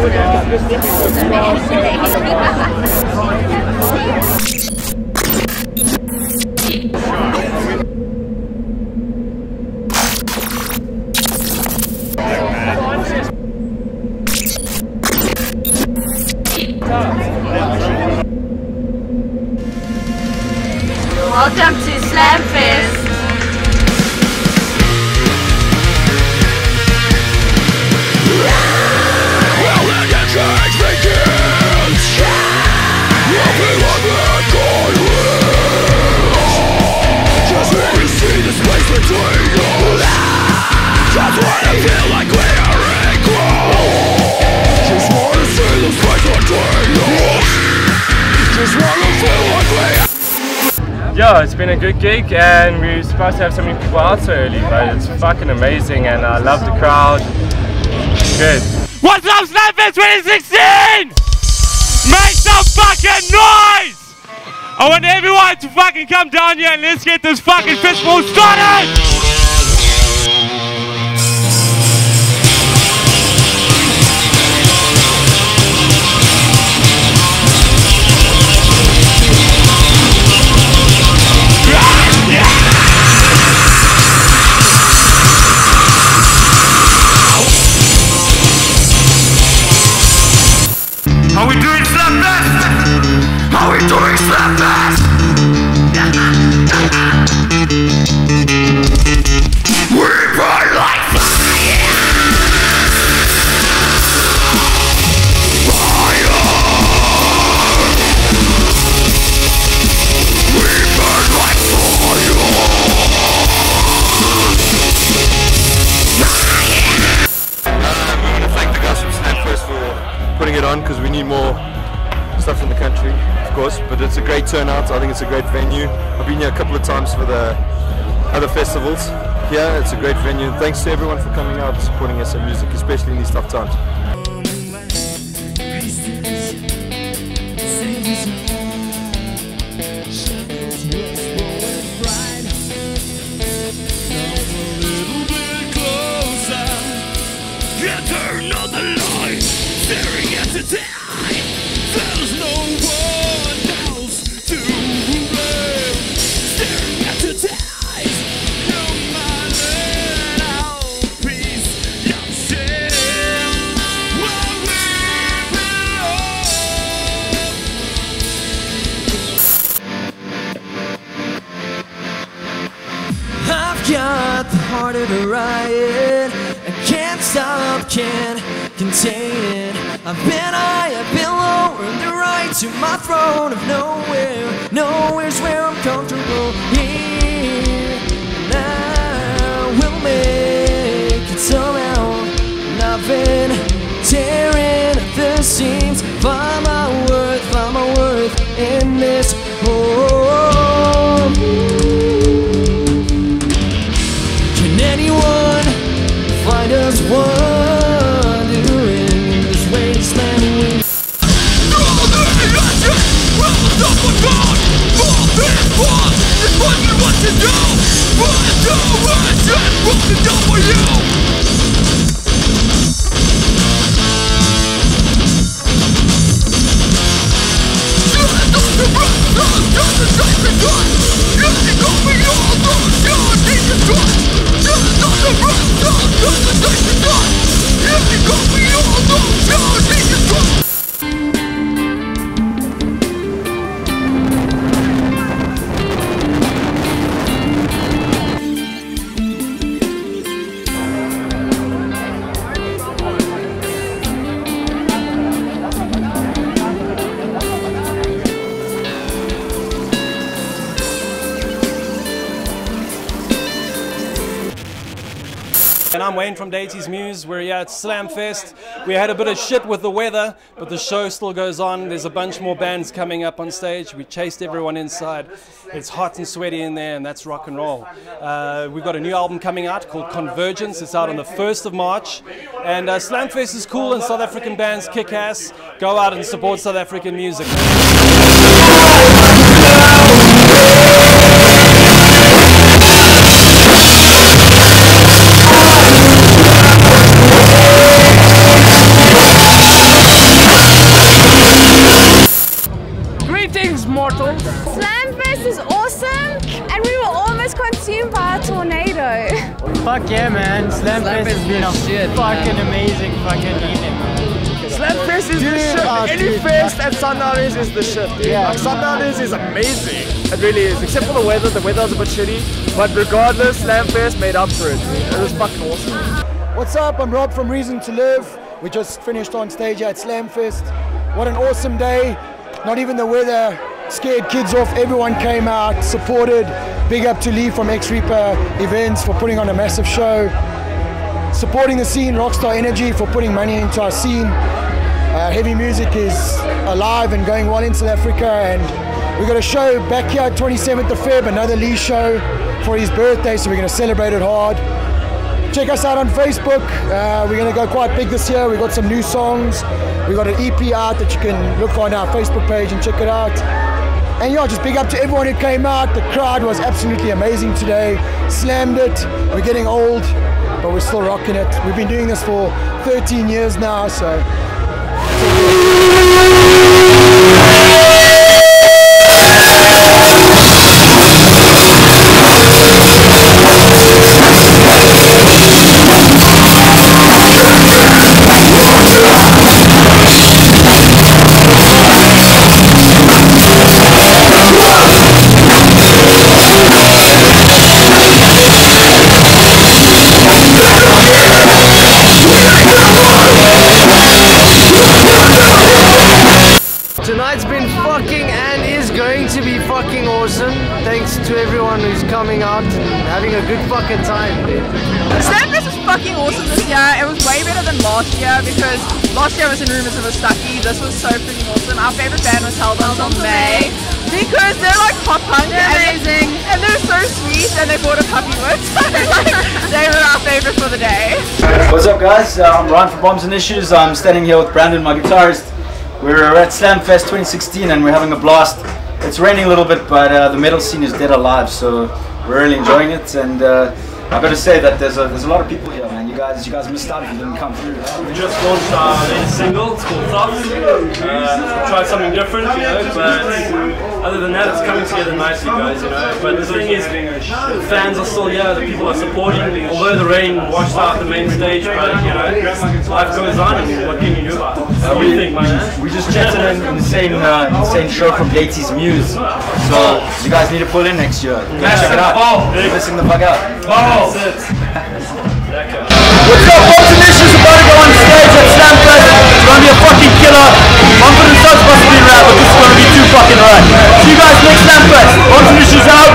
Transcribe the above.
Welcome to Slamfest! Yeah, it's been a good gig and we're supposed to have so many people out so early, but it's fucking amazing and I love the crowd. Good. What's up, Slamfest 2016? Make some fucking noise! I want everyone to fucking come down here and let's get this fucking festival started! How we doing, Slamfest? How we doing, Slamfest? We burn like fire! Fire! We burn like fire! We want to thank the guys from Slamfest for putting it on because we need more stuff in the country, of course, but it's a great turnout. I think it's a great venue. I've been here a couple of times for the other festivals. Here, it's a great venue, and thanks to everyone for coming out and supporting us in music, especially in these tough times. Turn on the light, staring at the tide. There's no one else to blame. Staring at the tide, no man out peace, no shame. Where we belong. I've got the heart of a riot. I can't stop, can't contain it. I've been high, I've been low, earned the right to my throne of nowhere. Nowhere's where I'm comfortable. Here and I will make it somehow. And I've been tearing at the seams. Find my worth in this home. Can anyone find us wandering in this wasteland we what to do, what to do for you. And I'm Wayne from Deities Muse. We're here at Slamfest. We had a bit of shit with the weather, but the show still goes on. There's a bunch more bands coming up on stage. We chased everyone inside. It's hot and sweaty in there, and that's rock and roll. We've got a new album coming out called Convergence. It's out on the 1st of March. And Slamfest is cool, and South African bands kick ass. Go out and support South African music. shit. Fucking amazing fucking evening, man. Slamfest is the shit. Any fest at Sundowners is the shit, dude. Like, Sundowners is amazing. It really is. Except for the weather. The weather's a bit shitty. But regardless, Slamfest made up for it, dude. It was fucking awesome. What's up? I'm Rob from Reason to Live. We just finished on stage at Slamfest. What an awesome day. Not even the weather scared kids off. Everyone came out, supported. Big up to Lee from X Reaper Events for putting on a massive show. Supporting the scene, Rockstar Energy for putting money into our scene. Heavy music is alive and going well in South Africa, and we got a show back here 27th of Feb, another Lee show for his birthday, so we're going to celebrate it hard. Check us out on Facebook. We're going to go quite big this year. We got some new songs. We got an EP out that you can look on our Facebook page and check it out. And yeah, just big up to everyone who came out. The crowd was absolutely amazing today. Slammed it. We're getting old, but we're still rocking it. We've been doing this for 13 years now, so. Tonight's been fucking and is going to be fucking awesome. Thanks to everyone who's coming out and having a good fucking time, dude. Slamfest was fucking awesome this year. It was way better than last year because last year was in Rumors of a Stucky. This was so freaking awesome. Our favorite band was Hellbound on May because they're like pop punk. They're amazing. And they're so sweet and they bought a puppy with. So like, they were our favorite for the day. What's up, guys? I'm Ryan from Bombs and Issues. I'm standing here with Brandon, my guitarist. We're at Slamfest 2016 and we're having a blast. It's raining a little bit, but the metal scene is dead alive, so we're really enjoying it. And I've got to say that there's a lot of people here, man. You guys missed out if you didn't come through. We just launched our latest single. It's called Thoughts. Tried something different, you know, but other than that, it's coming together nicely, guys, you know. But the thing is, the fans are still here, the people are supporting. Although the rain washed out the main stage, but you know, life goes on, and what can you do about it? What do you think, man? We just chatted an insane show from Gates's Muse. So you guys need to pull in next year. Go check it out. You're missing the fuck out. That's it. What's up, Bombs and Issues about to go on stage at Slamfest. It's gonna be a fucking killer. Confidence not supposed to be rap, but this is gonna be too fucking right. See you guys next Slamfest. Bombs and Issues out.